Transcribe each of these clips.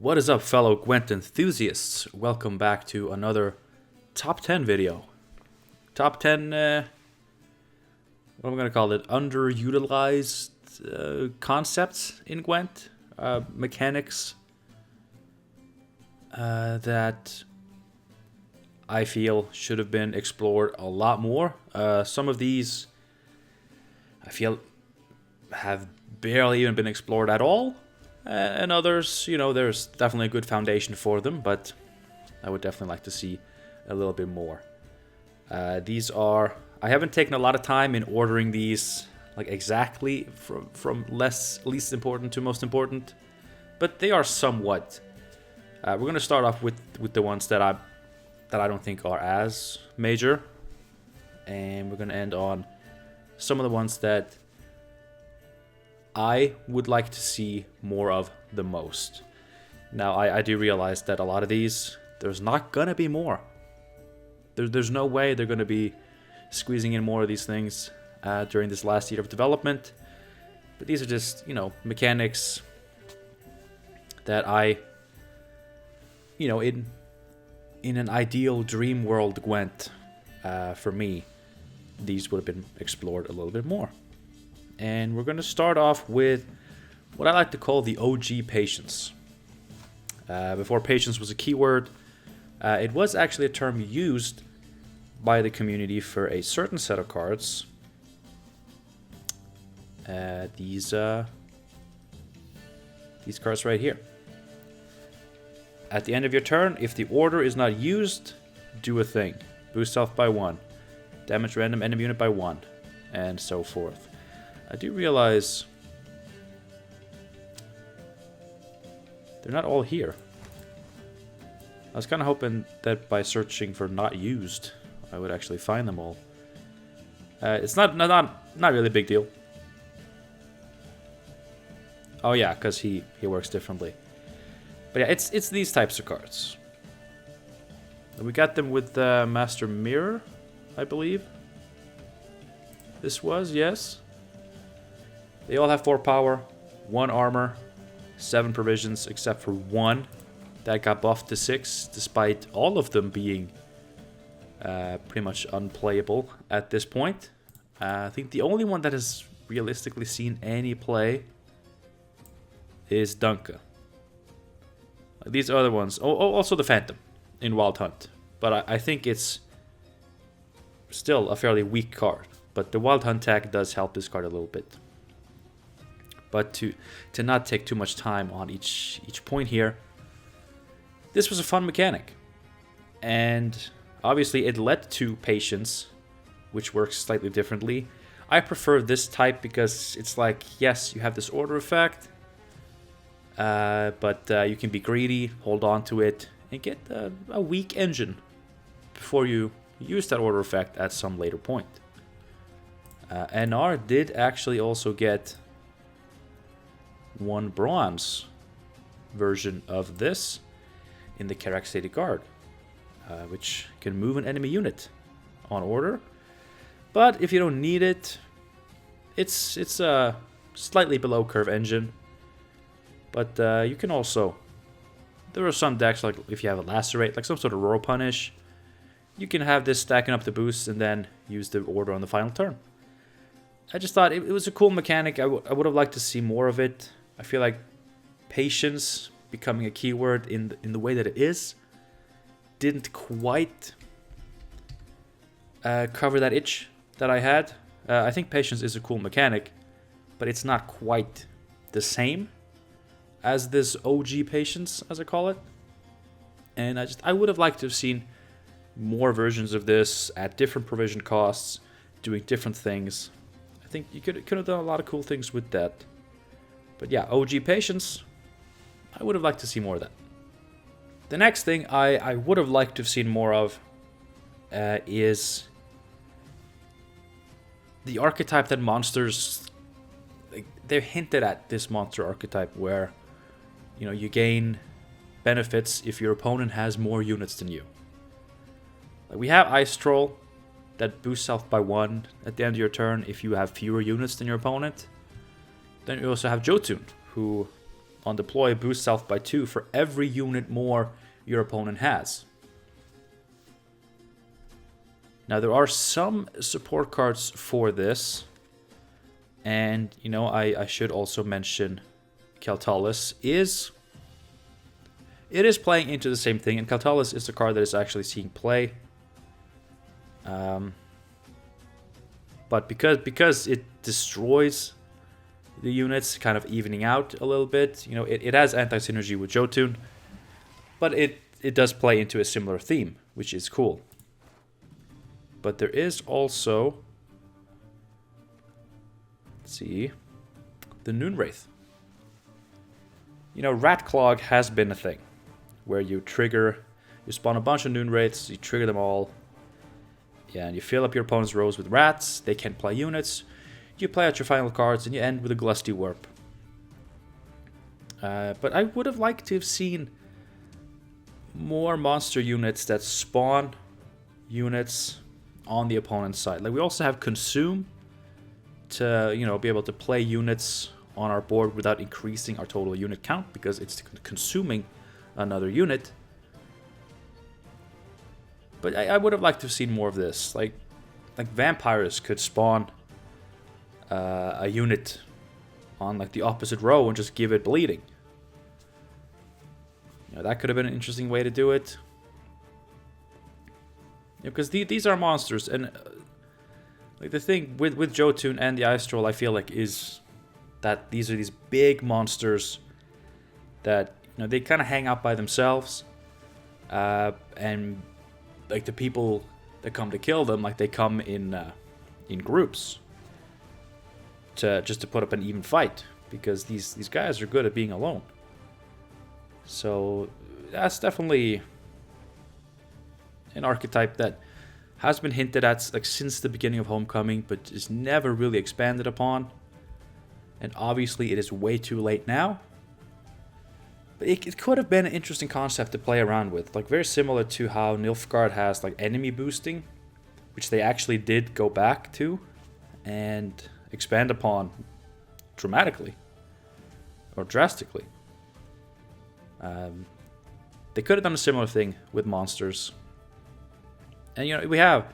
What is up, fellow Gwent enthusiasts? Welcome back to another top 10 video. Top 10, what am I going to call it? Underutilized concepts in Gwent. Mechanics that I feel should have been explored a lot more. Some of these, I feel, have barely even been explored at all. And others, there's definitely a good foundation for them, but I would definitely like to see a little bit more. I haven't taken a lot of time in ordering these, like exactly from least important to most important, but they are somewhat. We're going to start off with the ones that I don't think are as major, and we're going to end on some of the ones that I would like to see more of the most. Now, I do realize that a lot of these, there's not going to be more. There's no way they're going to be squeezing in more of these things during this last year of development. But these are just, mechanics that in an ideal dream world Gwent, for me, these would have been explored a little bit more. And we're going to start off with what I like to call the OG patience. Before patience was a keyword, it was actually a term used by the community for a certain set of cards. These cards right here. At the end of your turn, if the order is not used, do a thing. Boost health by 1. Damage random enemy unit by 1. And so forth. I do realize they're not all here. I was kind of hoping that by searching for not used, I would actually find them all. It's not really a big deal. Oh yeah, because he works differently. But yeah, it's these types of cards. We got them with Master Mirror, I believe. This was, yes. They all have 4 power, 1 armor, 7 provisions, except for 1 that got buffed to 6, despite all of them being pretty much unplayable at this point. I think the only one that has realistically seen any play is Dunka. These other ones, also the Phantom in Wild Hunt, but I think it's still a fairly weak card. But the Wild Hunt tag does help this card a little bit. But to not take too much time on each point here, this was a fun mechanic. And obviously it led to patience, which works slightly differently. I prefer this type because it's like, yes, you have this order effect, but you can be greedy, hold on to it, and get a weak engine before you use that order effect at some later point. NR did actually also get 1 bronze version of this in the Caraxated Guard, which can move an enemy unit on order. But if you don't need it, it's a slightly below curve engine. But you can also, there are some decks, like if you have a Lacerate, like some sort of Royal Punish, you can have this stacking up the boost and then use the order on the final turn. I just thought it was a cool mechanic. I would have liked to see more of it. I feel like patience becoming a keyword in the way that it is didn't quite cover that itch that I had. I think patience is a cool mechanic, but it's not quite the same as this OG patience, as I call it. And I would have liked to have seen more versions of this at different provision costs, doing different things. I think you could have done a lot of cool things with that. But yeah, OG patience, I would have liked to see more of that. The next thing I would have liked to have seen more of is the archetype that monsters, they're hinted at this monster archetype where, you gain benefits if your opponent has more units than you. Like we have Ice Troll that boosts health by 1 at the end of your turn if you have fewer units than your opponent. Then you also have Jotun, who On deploy, boost health by 2 for every unit more your opponent has. Now there are some support cards for this. And, you know, I should also mention Kaltalis is... It is playing into the same thing, and Kaltalis is a card that is actually seeing play. But because it destroys the units, kind of evening out a little bit, you know, it has anti-synergy with Jotun, but it does play into a similar theme, which is cool. But there is also, let's see, the Noonwraith. You know, Ratclog has been a thing, where you spawn a bunch of Noonwraiths, you trigger them all, yeah, and you fill up your opponent's rows with rats, they can't play units, you play out your final cards, and you end with a Glusty Warp. But I would have liked to have seen more monster units that spawn units on the opponent's side. Like, we also have Consume to, you know, be able to play units on our board without increasing our total unit count, because it's consuming another unit. But I would have liked to have seen more of this. Like Vampires could spawn a unit on like the opposite row and just give it bleeding. You know, that could have been an interesting way to do it. Yeah, because these are monsters, and like the thing with Jotun and the Ice Troll, I feel like, is that these are these big monsters that, you know, they kind of hang out by themselves, and like the people that come to kill them, like they come in groups just to put up an even fight, because these guys are good at being alone. So that's definitely an archetype that has been hinted at like since the beginning of Homecoming, but is never really expanded upon. And obviously it is way too late now. But it could have been an interesting concept to play around with. Like, very similar to how Nilfgaard has like enemy boosting, which they actually did go back to and expand upon dramatically or drastically. They could have done a similar thing with monsters. And, you know, we have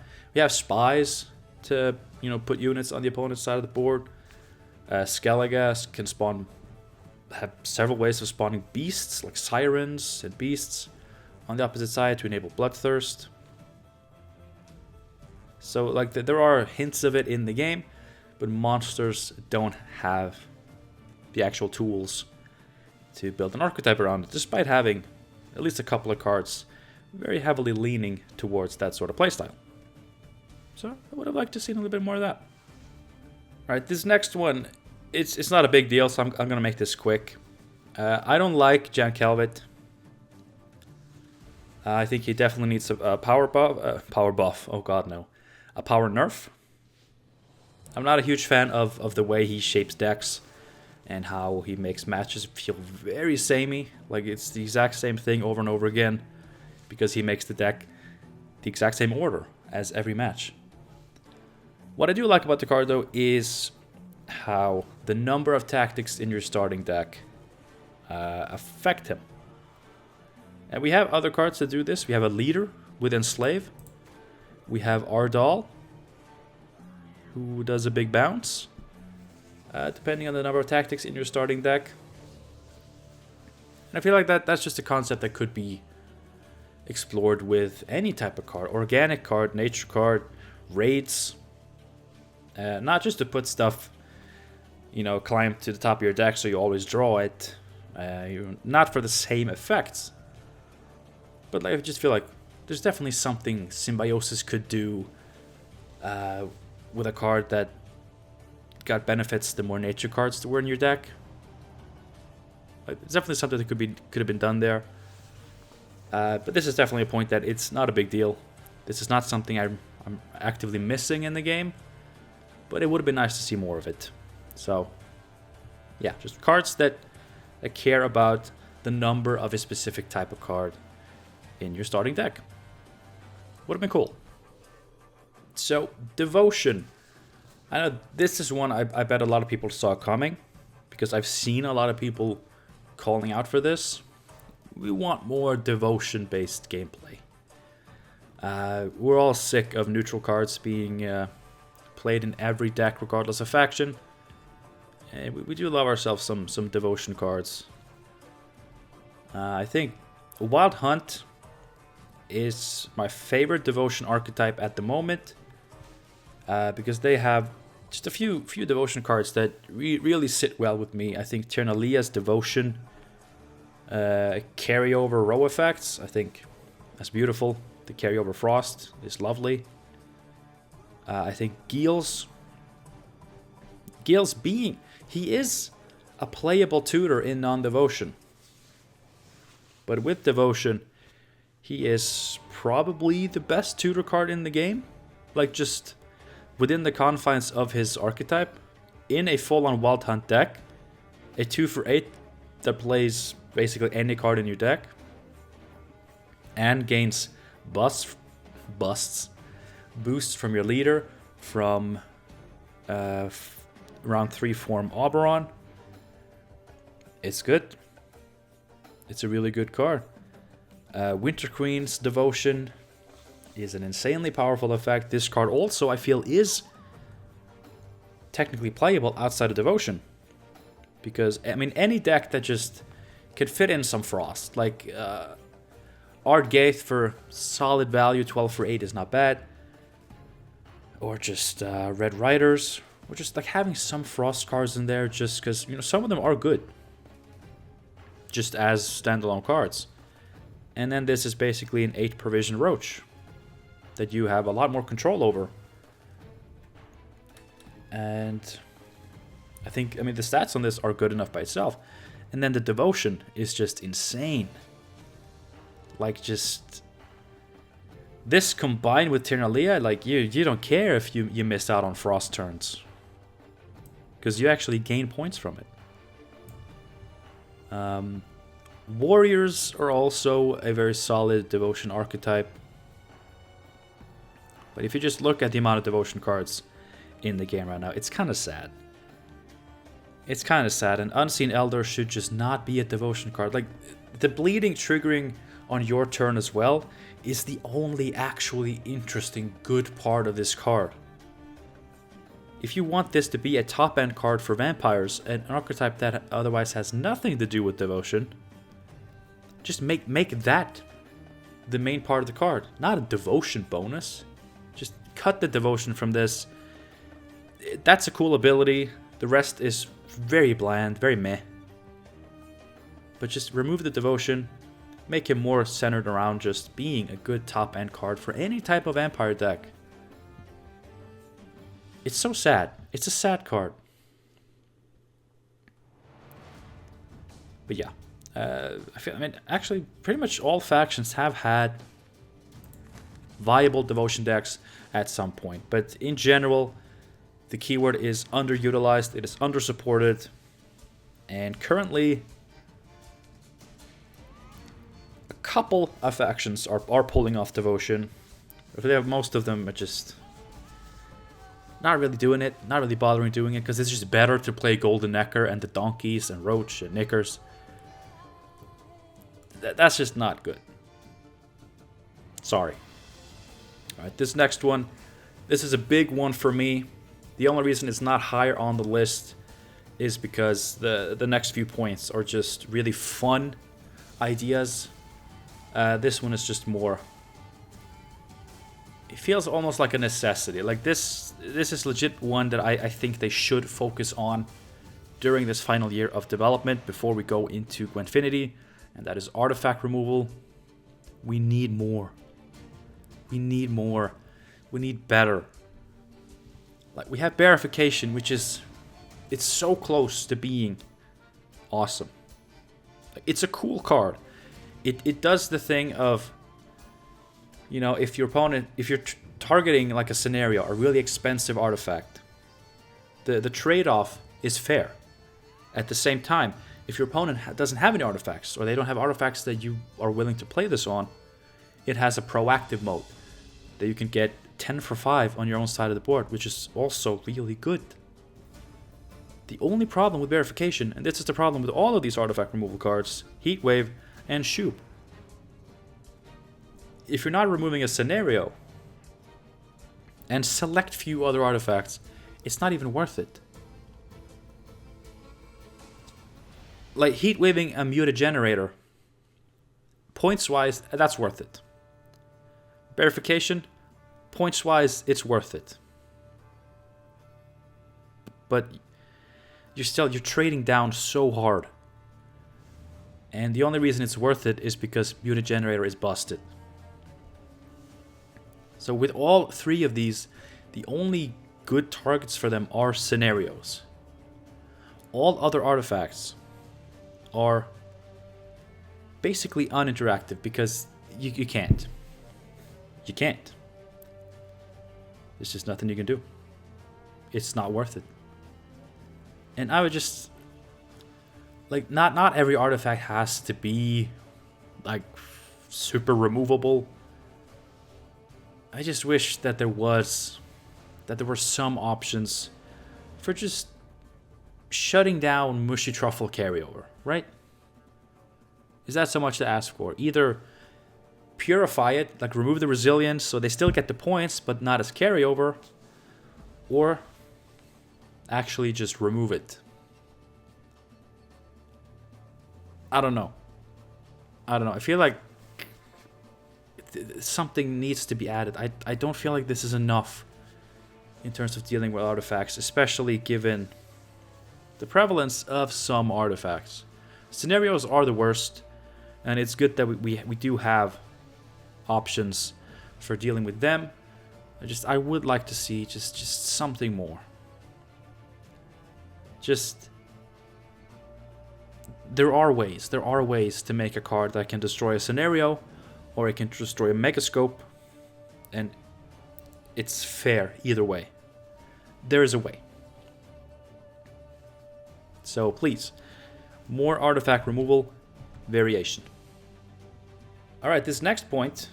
spies to, you know, put units on the opponent's side of the board. Skelligas can have several ways of spawning beasts, like sirens and beasts, on the opposite side to enable Bloodthirst. So, like, there are hints of it in the game, but monsters don't have the actual tools to build an archetype around it, despite having at least a couple of cards very heavily leaning towards that sort of playstyle. So I would have liked to see a little bit more of that. Alright, this next one, it's not a big deal, so I'm going to make this quick. I don't like Jan Kelvit. I think he definitely needs a power buff. Oh god, no. A power nerf. I'm not a huge fan of the way he shapes decks and how he makes matches feel very samey. Like, it's the exact same thing over and over again, because he makes the deck the exact same order as every match. What I do like about the card, though, is how the number of tactics in your starting deck affect him. And we have other cards that do this. We have a leader with Enslave. We have Ardal, who does a big bounce, depending on the number of tactics in your starting deck. And I feel like that's just a concept that could be explored with any type of card. Organic card, nature card, raids. Not just to put stuff, you know, climb to the top of your deck so you always draw it. Not for the same effects. But like, I just feel like there's definitely something Symbiosis could do with a card that got benefits the more nature cards that were in your deck. Like, it's definitely something that could have been done there. But this is definitely a point that it's not a big deal. This is not something I'm actively missing in the game, but it would have been nice to see more of it. So, yeah, just cards that care about the number of a specific type of card in your starting deck. Would have been cool. So, Devotion. I know this is one I bet a lot of people saw coming, because I've seen a lot of people calling out for this. We want more devotion-based gameplay. We're all sick of neutral cards being played in every deck regardless of faction. And we do love ourselves some devotion cards. I think Wild Hunt is my favorite devotion archetype at the moment. Because they have just a few devotion cards that really sit well with me. I think Ternalia's devotion carryover row effects, I think that's beautiful. The carryover frost is lovely. I think Gil's being, he is a playable tutor in non-devotion. But with devotion, he is probably the best tutor card in the game. Like, just within the confines of his archetype, in a full-on Wild Hunt deck, a 2-for-8 that plays basically any card in your deck and gains boosts from your leader from round 3 form Oberon. It's good. It's a really good card. Winter Queen's Devotion is an insanely powerful effect. This card also, I feel, is technically playable outside of Devotion. Because, I mean, any deck that just could fit in some Frost. Like, Ardgaith for solid value, 12 for 8 is not bad. Or just Red Riders. Or just like having some Frost cards in there just because, you know, some of them are good. Just as standalone cards. And then this is basically an 8 provision Roach that you have a lot more control over. And I think, I mean, the stats on this are good enough by itself. And then the Devotion is just insane. Like, just this combined with Ternalia, like, you don't care if you miss out on Frost turns. Because you actually gain points from it. Warriors are also a very solid Devotion archetype. But if you just look at the amount of Devotion cards in the game right now, it's kind of sad. It's kind of sad, and Unseen Elder should just not be a Devotion card. Like, the bleeding triggering on your turn as well is the only actually interesting good part of this card. If you want this to be a top-end card for vampires, an archetype that otherwise has nothing to do with Devotion, just make that the main part of the card, not a Devotion bonus. Just cut the Devotion from this. That's a cool ability. The rest is very bland, very meh. But just remove the Devotion, make him more centered around just being a good top-end card for any type of vampire deck. It's so sad. It's a sad card. But yeah. I mean, actually, pretty much all factions have had viable Devotion decks at some point. But in general, the keyword is underutilized. It is undersupported. And currently, a couple of factions are pulling off Devotion. Most of them are just not really doing it, not really bothering doing it, because it's just better to play Golden Necker and the Donkeys and Roach and Knickers. That's just not good. Sorry. Alright, this next one, this is a big one for me. The only reason it's not higher on the list is because the next few points are just really fun ideas. This one is just more... It feels almost like a necessity. Like this is legit one that I think they should focus on during this final year of development before we go into Gwentfinity, and that is artifact removal. We need more. We need more. We need better. Like, we have Bearification, which is... It's so close to being awesome. Like, it's a cool card. It does the thing of... You know, if your opponent... If you're targeting, like, a scenario, a really expensive artifact, the trade-off is fair. At the same time, if your opponent doesn't have any artifacts, or they don't have artifacts that you are willing to play this on, it has a proactive mode that you can get 10 for 5 on your own side of the board, which is also really good. The only problem with verification, and this is the problem with all of these artifact removal cards, Heatwave and Shoop. If you're not removing a scenario and select few other artifacts, it's not even worth it. Like Heatwaving a Mutagenerator, points-wise, that's worth it. Verification, points-wise, it's worth it. But you're trading down so hard. And the only reason it's worth it is because Mutagenerator is busted. So with all three of these, the only good targets for them are scenarios. All other artifacts are basically uninteractive because you can't. You can't. There's just nothing you can do. It's not worth it. And I would just like not every artifact has to be like super removable. I just wish that there were some options for just shutting down Mushy Truffle carryover, right? Is that so much to ask for? Either purify it, like remove the resilience so they still get the points but not as carryover, or actually just remove it. I don't know. I feel like something needs to be added. I don't feel like this is enough in terms of dealing with artifacts, especially given the prevalence of some artifacts. Scenarios are the worst, and it's good that we do have options for dealing with them. I would like to see just something more. There are ways to make a card that can destroy a scenario, or it can destroy a Megascope, and it's fair either way. There is a way. So please, more artifact removal, variation. Alright, this next point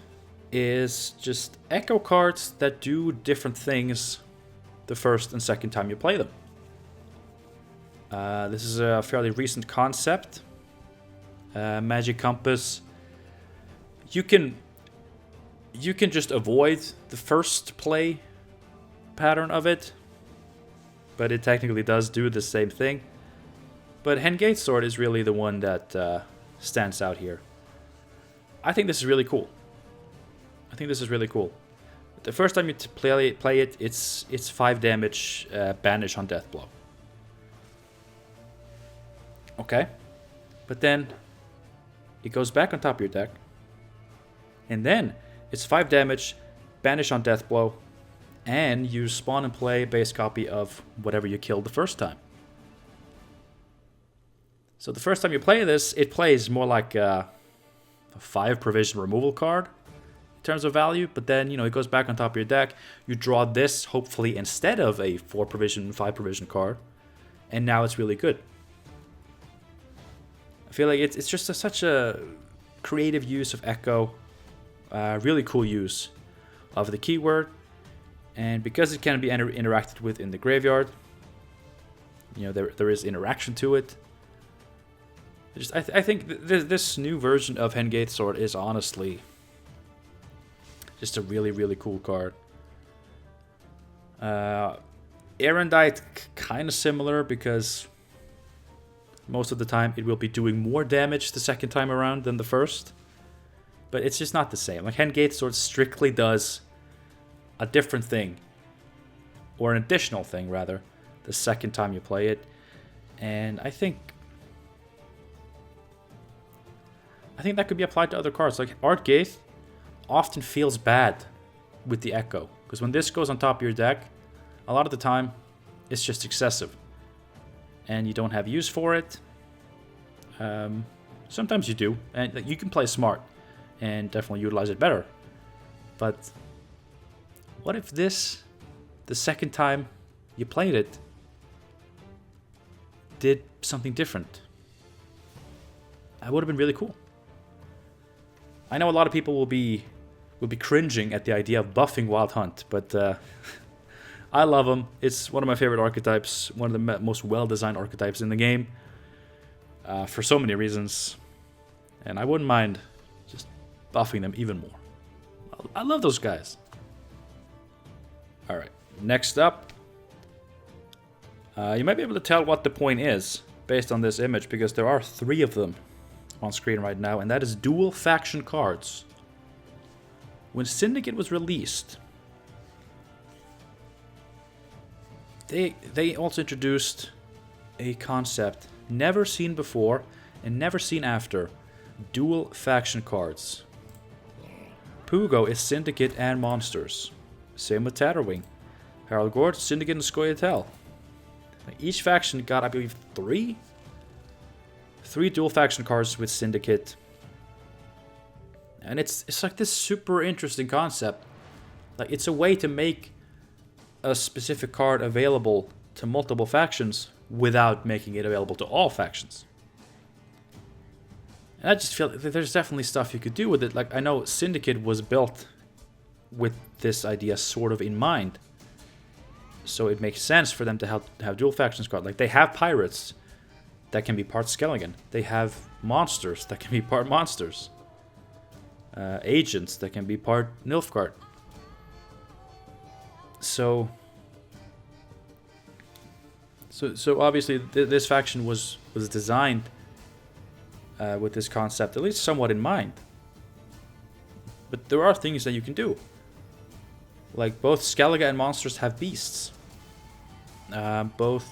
is just Echo cards that do different things the first and second time you play them. This is a fairly recent concept. Magic Compass. You can just avoid the first play pattern of it, but it technically does do the same thing. But Hengate Sword is really the one that stands out here. I think this is really cool. The first time you play it, it's 5 damage banish on death blow. Okay, but then it goes back on top of your deck, and then it's 5 damage, banish on death blow, and you spawn and play a base copy of whatever you killed the first time. So the first time you play this, it plays more like a 5 provision removal card in terms of value, but then it goes back on top of your deck. You draw this hopefully instead of a 4 provision, 5 provision card, and now it's really good. I feel like it's just such a creative use of Echo, really cool use of the keyword, and because it can be interacted with in the graveyard, there is interaction to it. I think this new version of Hengate Sword is honestly just a really, really cool card. Erendite, kind of similar, because most of the time it will be doing more damage the second time around than the first. But it's just not the same. Like Hengate Sword strictly does a different thing, or an additional thing rather, the second time you play it. And I think that could be applied to other cards. Like Art Gaith often feels bad with the Echo, because when this goes on top of your deck, a lot of the time it's just excessive and you don't have use for it. Sometimes you do, and you can play smart and definitely utilize it better. But what if this, the second time you played it, did something different? That would have been really cool. I know a lot of people will be cringing at the idea of buffing Wild Hunt, but I love him. It's one of my favorite archetypes, one of the most well-designed archetypes in the game, for so many reasons. And I wouldn't mind just buffing them even more. I love those guys. Alright, next up. You might be able to tell what the point is based on this image, because there are 3 of them on screen right now, and that is dual faction cards. When Syndicate was released, they also introduced a concept never seen before and never seen after: dual faction cards. Pugo is Syndicate and monsters. Same with Tatterwing. Harold Gord, Syndicate and Scoia'tael. Each faction got, I believe, 3 dual faction cards with Syndicate. And it's like this super interesting concept. Like, it's a way to make a specific card available to multiple factions without making it available to all factions. And I just feel like there's definitely stuff you could do with it. Like, I know Syndicate was built with this idea sort of in mind, so it makes sense for them to have dual factions card. Like, they have pirates that can be part Skelligan. They have monsters that can be part monsters. Agents that can be part Nilfgaard. So obviously this faction was designed with this concept at least somewhat in mind. But there are things that you can do. Like, both Skellige and monsters have beasts. Both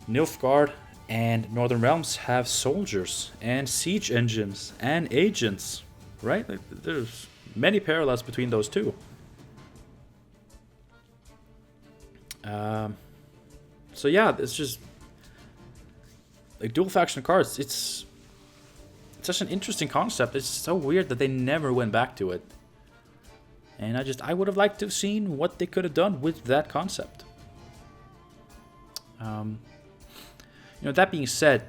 Nilfgaard and Northern Realms have soldiers and siege engines and agents, right? Like, there's many parallels between those two. So yeah, it's just like dual faction cards. It's such an interesting concept. It's so weird that they never went back to it. And I would have liked to have seen what they could have done with that concept. That being said,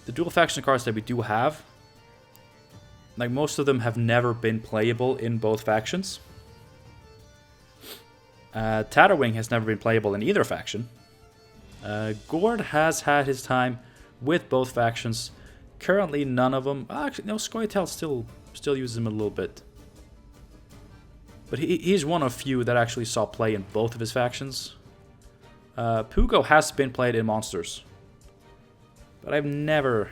the dual faction cards that we do have, like, most of them have never been playable in both factions. Tatterwing has never been playable in either faction. Gord has had his time with both factions. Currently, none of them. Actually, no, Scoia'tael still uses him a little bit. But he's one of few that actually saw play in both of his factions. Pugo has been played in monsters, but I've never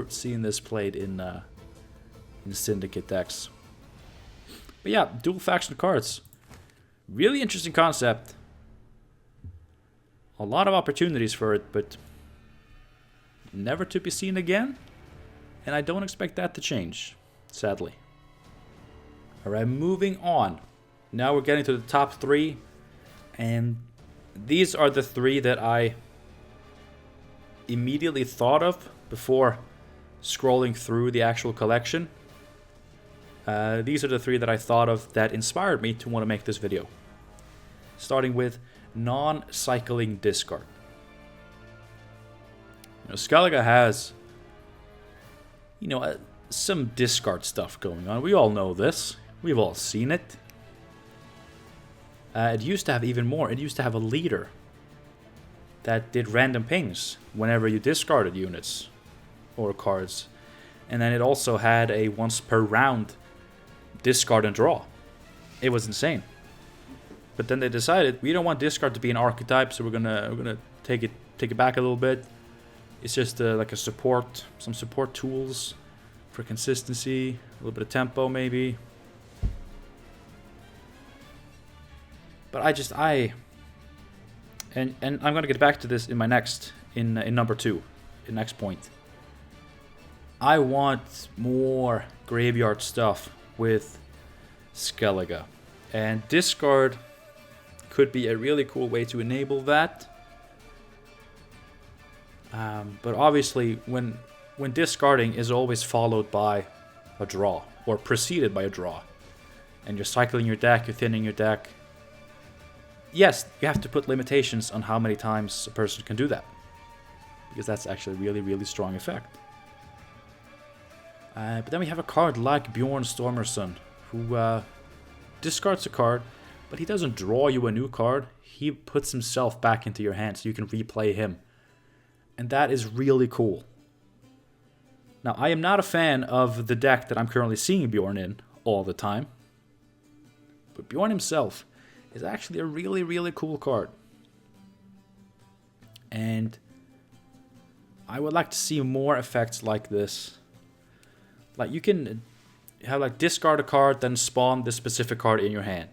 seen this played in Syndicate decks. But yeah, dual faction cards. Really interesting concept. A lot of opportunities for it, but never to be seen again. And I don't expect that to change, sadly. Alright, moving on. Now we're getting to the top 3. And these are the 3 that I immediately thought of before scrolling through the actual collection. These are the 3 that I thought of that inspired me to want to make this video. Starting with non-cycling discard. Skellige has, some discard stuff going on. We all know this. We've all seen it. It used to have even more. It used to have a leader that did random pings whenever you discarded units or cards. And then it also had a once per round discard and draw. It was insane. But then they decided we don't want discard to be an archetype, so we're gonna take it back a little bit. It's just like a support, some support tools for consistency, a little bit of tempo maybe. But and I'm gonna get back to this in my in number 2, in next point. I want more graveyard stuff with Skellige, and discard could be a really cool way to enable that. But obviously, when discarding is always followed by a draw, or preceded by a draw, and you're cycling your deck, you're thinning your deck, yes, you have to put limitations on how many times a person can do that, because that's actually a really, really strong effect. But then we have a card like Bjorn Stormerson, who discards a card, but he doesn't draw you a new card. He puts himself back into your hand so you can replay him. And that is really cool. Now, I am not a fan of the deck that I'm currently seeing Bjorn in all the time. But Bjorn himself is actually a really, really cool card. And I would like to see more effects like this. Like, you can have, like, discard a card, then spawn this specific card in your hand.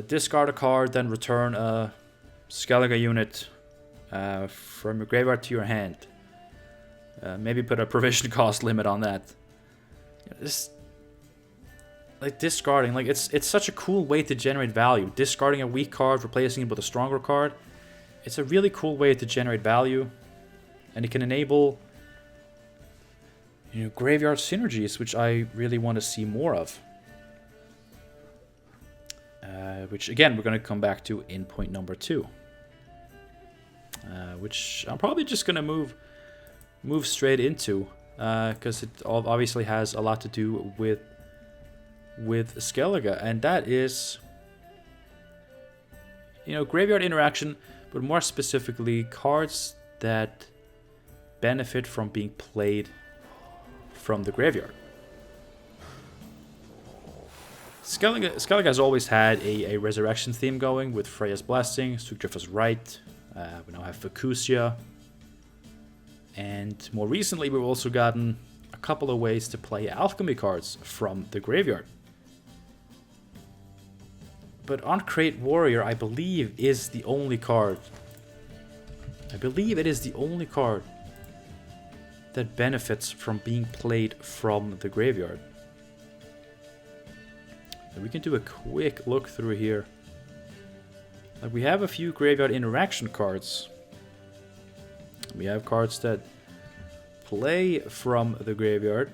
Discard a card, then return a Skellige unit from your graveyard to your hand. Maybe put a provision cost limit on that. This, like, discarding, like, it's such a cool way to generate value. Discarding a weak card, replacing it with a stronger card. It's a really cool way to generate value, and it can enable, you know, graveyard synergies, which I really want to see more of. Which again we're going to come back to in point number 2, which I'm probably just going to move straight into, because it obviously has a lot to do with Skellige, and that is, you know, graveyard interaction, but more specifically cards that benefit from being played from the graveyard. Skellige has always had a resurrection theme going with Freya's Blessing, Sugdrifa's Right. We now have Fukusia. And more recently, we've also gotten a couple of ways to play alchemy cards from the graveyard. But Uncreate Warrior, I believe, is the only card. I believe it is the only card that benefits from being played from the graveyard. And we can do a quick look through here. Like, we have a few graveyard interaction cards. We have cards that play from the graveyard.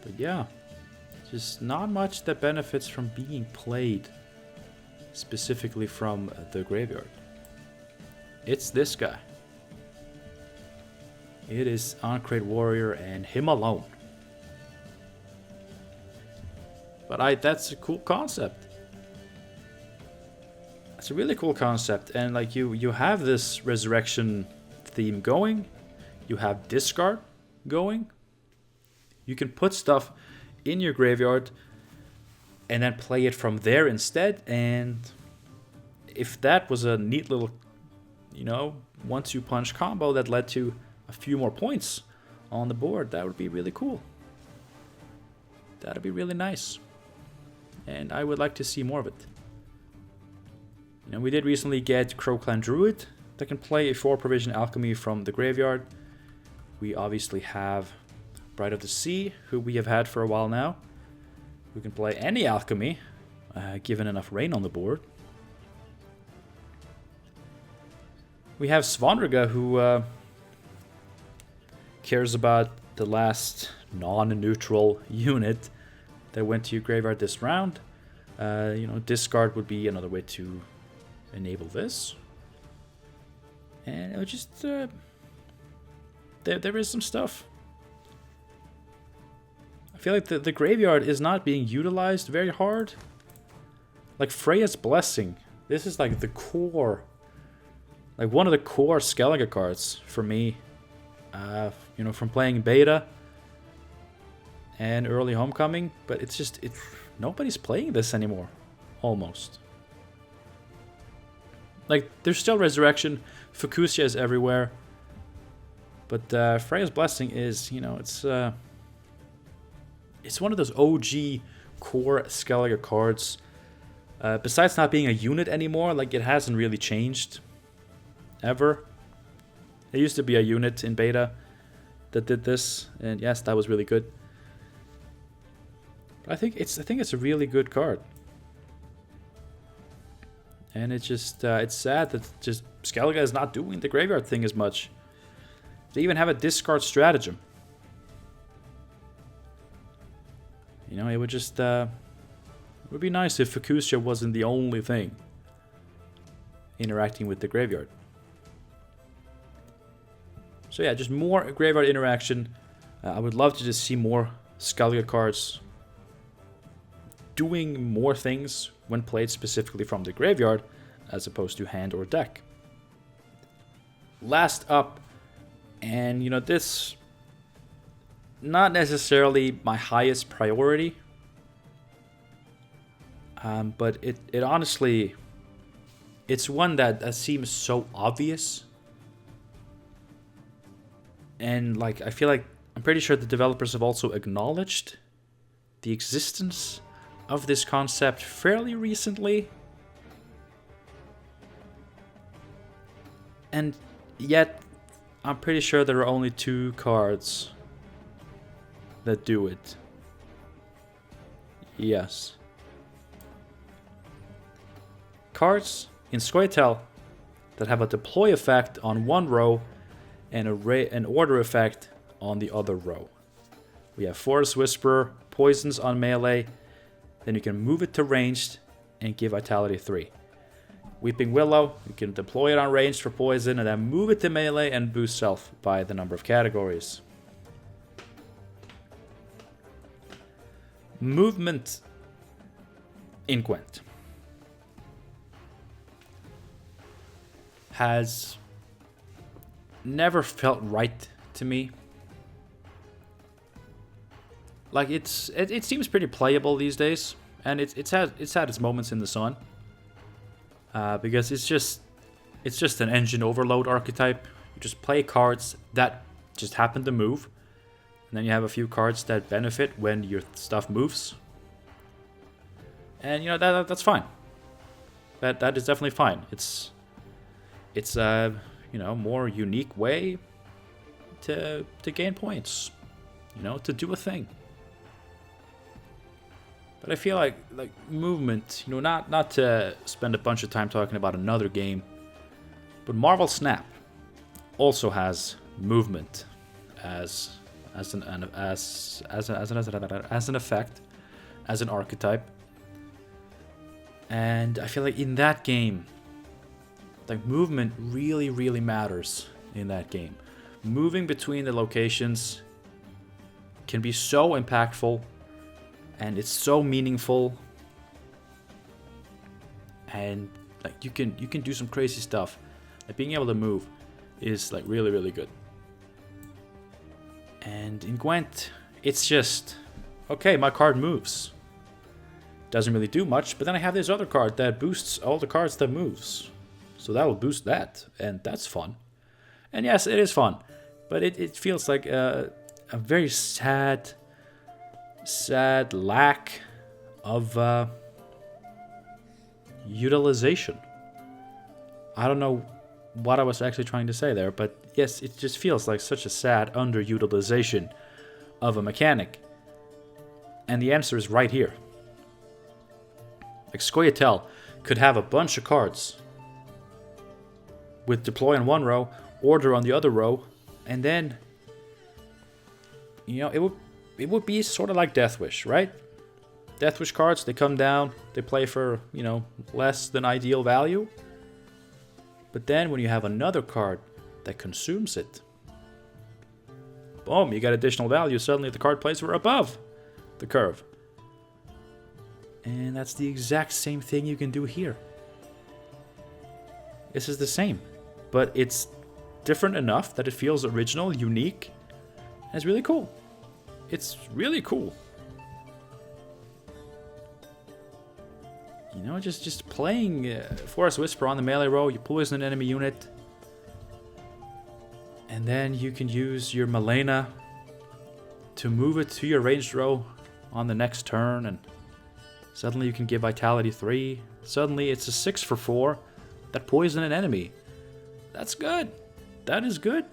But yeah, just not much that benefits from being played specifically from the graveyard. It's this guy. It is Uncreate Warrior and him alone. But that's a cool concept. It's a really cool concept, and like you have this resurrection theme going, you have discard going. You can put stuff in your graveyard and then play it from there instead, and if that was a neat little, you know, 1-2 punch combo that led to a few more points on the board, that would be really cool. That'd be really nice. And I would like to see more of it. You know, we did recently get Crow Clan Druid that can play a 4-provision alchemy from the graveyard. We obviously have Bride of the Sea, who we have had for a while now. We can play any alchemy, given enough rain on the board. We have Svanrga, who cares about the last non-neutral unit that went to your graveyard this round. You know, discard would be another way to enable this. And it would just there is some stuff. I feel like the graveyard is not being utilized very hard. Like Freya's Blessing, this is like the core, like one of the core Skellige cards for me. You know, from playing beta and early Homecoming, but it's nobody's playing this anymore, almost. Like, there's still Resurrection, Fukusia is everywhere, but Freya's Blessing is, you know, it's one of those OG core Skellige cards. Besides not being a unit anymore, like, it hasn't really changed, ever. There used to be a unit in beta that did this, and yes, that was really good. But I think it's a really good card, and it's just it's sad that just Skellige is not doing the graveyard thing as much. They even have a discard stratagem. You know, it would just it would be nice if Fukusia wasn't the only thing interacting with the graveyard. So yeah, just more graveyard interaction. I would love to just see more Skellige cards doing more things when played specifically from the graveyard as opposed to hand or deck. Last up, and this, not necessarily my highest priority, but it honestly, it's one that seems so obvious. And I feel like I'm pretty sure the developers have also acknowledged the existence of this concept fairly recently. And yet, I'm pretty sure there are only 2 cards that do it. Yes. Cards in Squirtle that have a deploy effect on one row and an order effect on the other row. We have Forest Whisperer, poisons on melee, then you can move it to ranged and give Vitality 3. Weeping Willow, you can deploy it on ranged for poison and then move it to melee and boost self by the number of categories. Movement in Gwent has never felt right to me. It seems pretty playable these days, and it's had its moments in the sun. Because it's just an engine overload archetype. You just play cards that just happen to move, and then you have a few cards that benefit when your stuff moves. And that's fine. That is definitely fine. It's a more unique way to gain points, to do a thing. But I feel like movement, not to spend a bunch of time talking about another game, but Marvel Snap also has movement as an effect, as an archetype. And I feel like in that game, movement really, really matters in that game. Moving between the locations can be so impactful, and it's so meaningful, and you can do some crazy stuff. Being able to move is really, really good. And in Gwent, it's just okay, my card moves. Doesn't really do much, but then I have this other card that boosts all the cards that moves. So that will boost that, and that's fun. And yes, it is fun, but it feels like a very sad lack of utilization. I don't know what I was actually trying to say there, but yes, it just feels like such a sad underutilization of a mechanic. And the answer is right here. Squirtle could have a bunch of cards with deploy on one row, order on the other row, and then it would be sort of like Death Wish, right? Death Wish cards, they come down, they play for, less than ideal value. But then when you have another card that consumes it, boom, you get additional value. Suddenly the card plays for above the curve. And that's the exact same thing you can do here. This is the same, but it's different enough that it feels original, unique, and it's really cool. It's really cool. Just playing Forest Whisper on the melee row, you poison an enemy unit, and then you can use your Malena to move it to your ranged row on the next turn, and suddenly you can give Vitality 3. Suddenly it's a 6 for 4 that poison an enemy. That's good. That is good.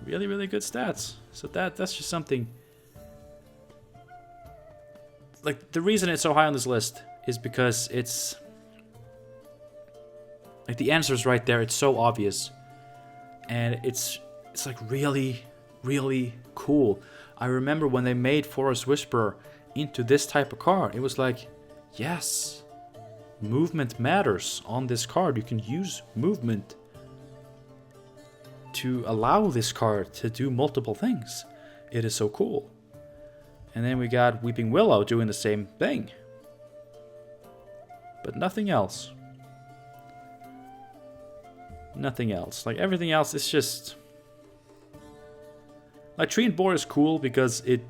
Really, really good stats. So that's just something. The reason it's so high on this list is because it's the answer is right there. It's so obvious, and it's really, really cool. I remember when they made Forest Whisperer into this type of card, it was yes, movement matters on this card. You can use movement to allow this card to do multiple things. It is so cool. And then we got Weeping Willow doing the same thing. but nothing else. Nothing else. Like, everything else is just... Like, Tree and Boar is cool because it...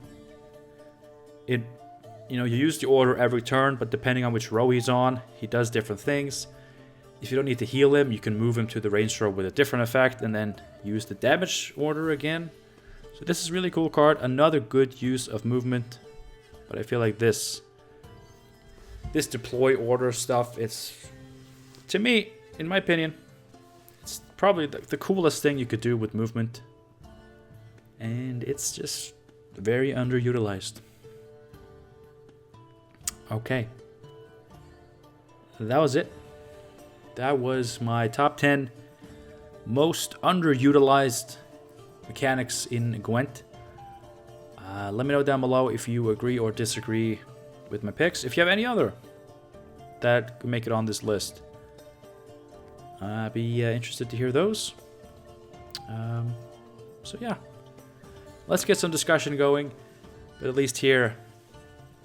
You know, you use the order every turn, but depending on which row he's on, he does different things. If you don't need to heal him, you can move him to the ranged row with a different effect and then use the damage order again. So this is a really cool card. Another good use of movement. But I feel like this deploy order stuff, it's, to me, in my opinion, it's probably the coolest thing you could do with movement. And it's just very underutilized. Okay. That was it. That was my top 10 most underutilized mechanics in Gwent. Let me know down below if you agree or disagree with my picks. If you have any other that could make it on this list, I'd be interested to hear those. So yeah, let's get some discussion going. But at least here,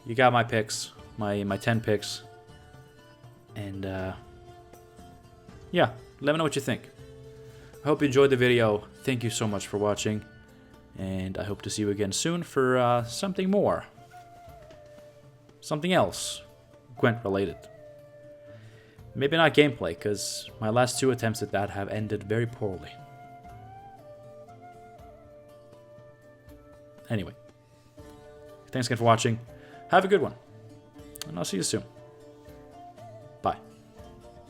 you got my picks, my 10 picks. And yeah, let me know what you think. I hope you enjoyed the video. Thank you so much for watching. And I hope to see you again soon for something more. Something else. Gwent related. Maybe not gameplay, because my last 2 attempts at that have ended very poorly. Anyway. Thanks again for watching. Have a good one. And I'll see you soon.